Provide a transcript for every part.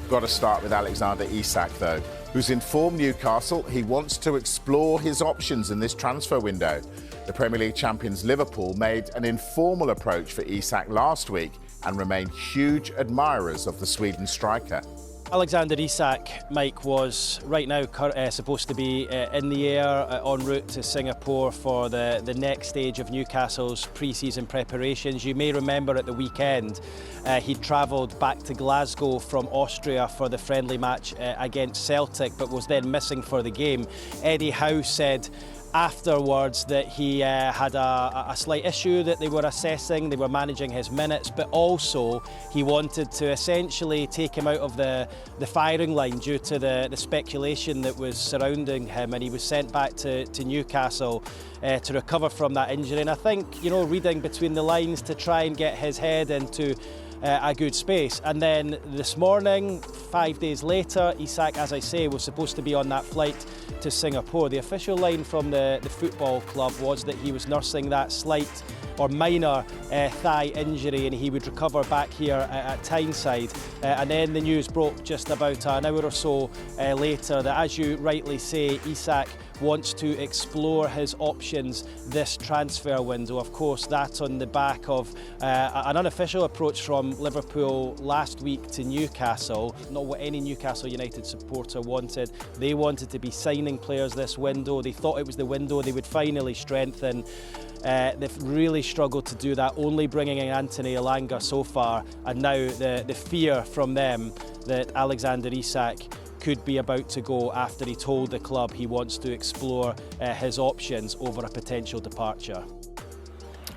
Got to start with Alexander Isak, though, who's informed Newcastle he wants to explore his options in this transfer window. The Premier League champions Liverpool made an informal approach for Isak last week and remain huge admirers of the Sweden striker. Alexander Isak, Mike, was right now supposed to be in the air en route to Singapore for the next stage of Newcastle's pre-season preparations. You may remember at the weekend he travelled back to Glasgow from Austria for the friendly match against Celtic, but was then missing for the game. Eddie Howe said afterwards that he had a slight issue that they were assessing. They were managing his minutes, but also he wanted to essentially take him out of the firing line due to the speculation that was surrounding him, and he was sent back to Newcastle to recover from that injury. And I think, you know, reading between the lines to try and get his head into a good space. And then this morning, 5 days later, Isak, as I say, was supposed to be on that flight to Singapore. The official line from the football club was that he was nursing that slight or minor thigh injury and he would recover back here at Tyneside. And then the news broke just about an hour or so later that, as you rightly say, Isak wants to explore his options this transfer window. Of course, that's on the back of an unofficial approach from Liverpool last week to Newcastle. Not what any Newcastle United supporter wanted. They wanted to be signing players this window. They thought it was the window they would finally strengthen. They've really struggled to do that, only bringing in Anthony Elanga so far, and now the fear from them that Alexander Isak could be about to go after he told the club he wants to explore his options over a potential departure.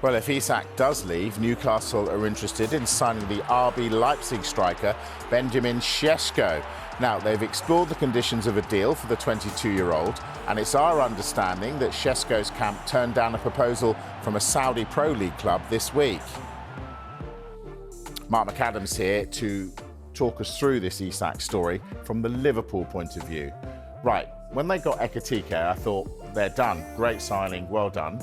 Well, if Isak does leave, Newcastle are interested in signing the RB Leipzig striker Benjamin Sesko. Now, they've explored the conditions of a deal for the 22-year-old, and it's our understanding that Sesko's camp turned down a proposal from a Saudi Pro League club this week. Mark McAdams here to talk us through this Isak story from the Liverpool point of view. Right, when they got Ekitike, I thought, they're done. Great signing, well done.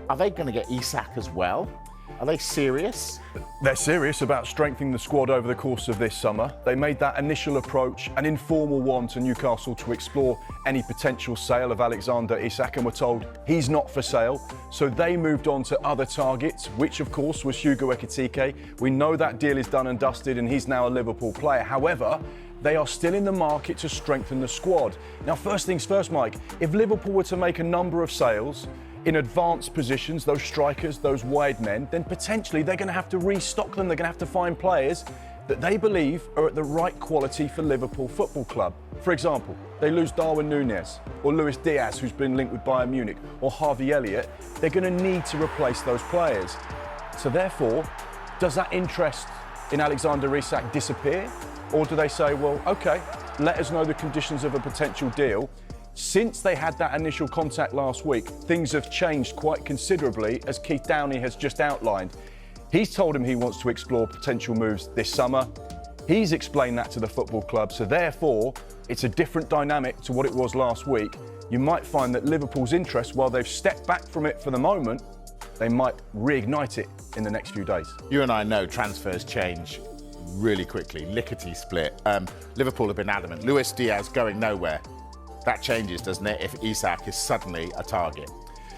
Are they going to get Isak as well? Are they serious? They're serious about strengthening the squad over the course of this summer. They made that initial approach, an informal one, to Newcastle to explore any potential sale of Alexander Isak, and were told he's not for sale. So they moved on to other targets, which of course was Hugo Ekitike. We know that deal is done and dusted and he's now a Liverpool player. However, they are still in the market to strengthen the squad. Now, first things first, Mike, if Liverpool were to make a number of sales in advanced positions, those strikers, those wide men, then potentially they're going to have to restock them. They're going to have to find players that they believe are at the right quality for Liverpool Football Club. For example, they lose Darwin Núñez or Luis Diaz, who's been linked with Bayern Munich, or Harvey Elliott. They're going to need to replace those players. So therefore, does that interest in Alexander Isak disappear? Or do they say, well, OK, let us know the conditions of a potential deal? Since they had that initial contact last week, things have changed quite considerably, as Keith Downey has just outlined. He's told him he wants to explore potential moves this summer. He's explained that to the football club, so therefore it's a different dynamic to what it was last week. You might find that Liverpool's interest, while they've stepped back from it for the moment, they might reignite it in the next few days. You and I know transfers change really quickly, lickety split. Liverpool have been adamant. Luis Diaz going nowhere. That changes, doesn't it, if Isak is suddenly a target?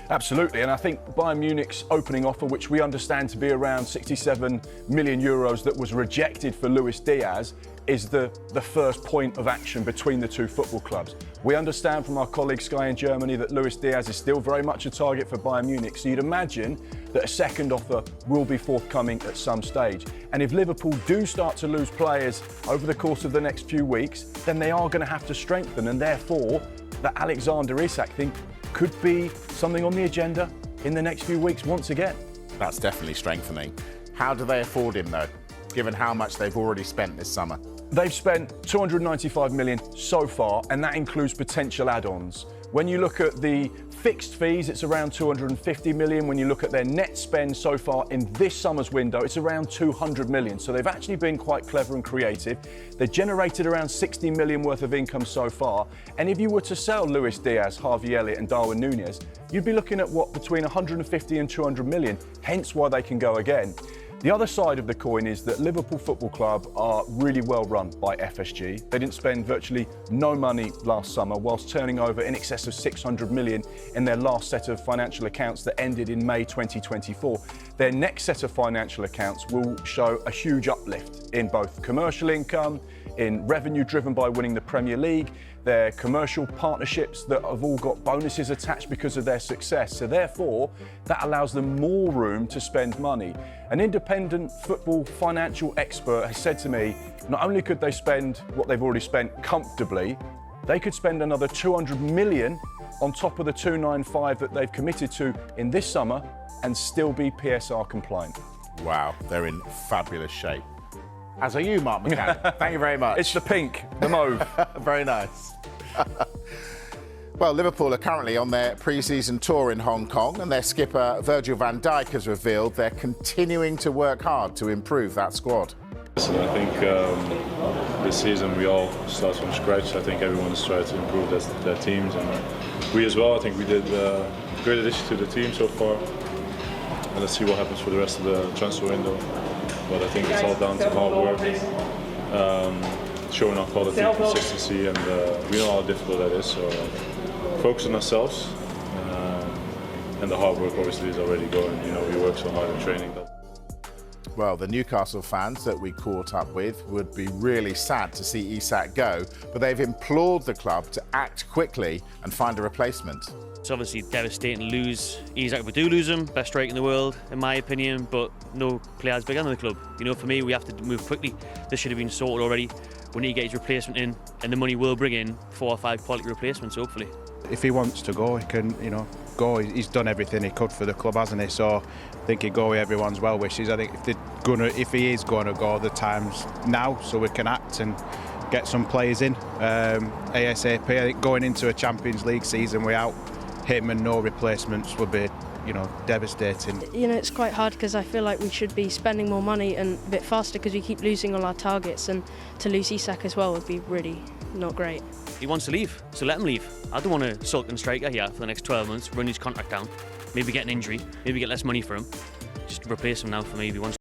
Absolutely, and I think Bayern Munich's opening offer, which we understand to be around 67 million euros that was rejected for Luis Diaz, is the first point of action between the two football clubs. We understand from our colleague Sky in Germany that Luis Diaz is still very much a target for Bayern Munich, so you'd imagine that a second offer will be forthcoming at some stage. And if Liverpool do start to lose players over the course of the next few weeks, then they are going to have to strengthen, and therefore the Alexander Isak thing could be something on the agenda in the next few weeks once again. That's definitely strengthening. How do they afford him, though, given how much they've already spent this summer? They've spent 295 million so far, and that includes potential add-ons. When you look at the fixed fees, it's around 250 million. When you look at their net spend so far in this summer's window, it's around 200 million. So they've actually been quite clever and creative. They've generated around 60 million worth of income so far. And if you were to sell Luis Diaz, Harvey Elliott and Darwin Núñez, you'd be looking at between 150 and 200 million, hence why they can go again. The other side of the coin is that Liverpool Football Club are really well run by FSG. They didn't spend virtually no money last summer, whilst turning over in excess of 600 million in their last set of financial accounts that ended in May 2024. Their next set of financial accounts will show a huge uplift in both commercial income, in revenue driven by winning the Premier League, their commercial partnerships that have all got bonuses attached because of their success. So therefore, that allows them more room to spend money. An independent football financial expert has said to me, not only could they spend what they've already spent comfortably, they could spend another 200 million on top of the 295 that they've committed to in this summer and still be PSR compliant. Wow, they're in fabulous shape. As are you, Mark McCann. Thank you very much. It's the pink, the mauve. Very nice. Well, Liverpool are currently on their pre-season tour in Hong Kong, and their skipper Virgil van Dijk has revealed they're continuing to work hard to improve that squad. Listen, I think this season we all start from scratch. I think everyone's tried to improve their teams, and we as well. I think we did a great addition to the team so far. And let's see what happens for the rest of the transfer window. But I think it's all down to hard work, showing our quality, consistency, and we know how difficult that is. So focus on ourselves, and the hard work obviously is already going. You know, we work so hard in training. Well, the Newcastle fans that we caught up with would be really sad to see Isak go, but they've implored the club to act quickly and find a replacement. It's obviously devastating to lose Isak if we do lose him, best striker in the world, in my opinion, but no player is bigger than the club. You know, for me, we have to move quickly. This should have been sorted already. We need to get his replacement in, and the money will bring in 4 or 5 quality replacements, hopefully. If he wants to go, he can, go. He's done everything he could for the club, hasn't he? So I think he'd go with everyone's well wishes. I think if he is going to go, the time's now, so we can act and get some players in ASAP. I think going into a Champions League season without him and no replacements would be, devastating. It's quite hard because I feel like we should be spending more money and a bit faster because we keep losing all our targets, and to lose Isak as well would be really not great. He wants to leave, so let him leave. I don't want a sulking striker here for the next 12 months, run his contract down, maybe get an injury, maybe get less money for him. Just replace him now for me if he wants.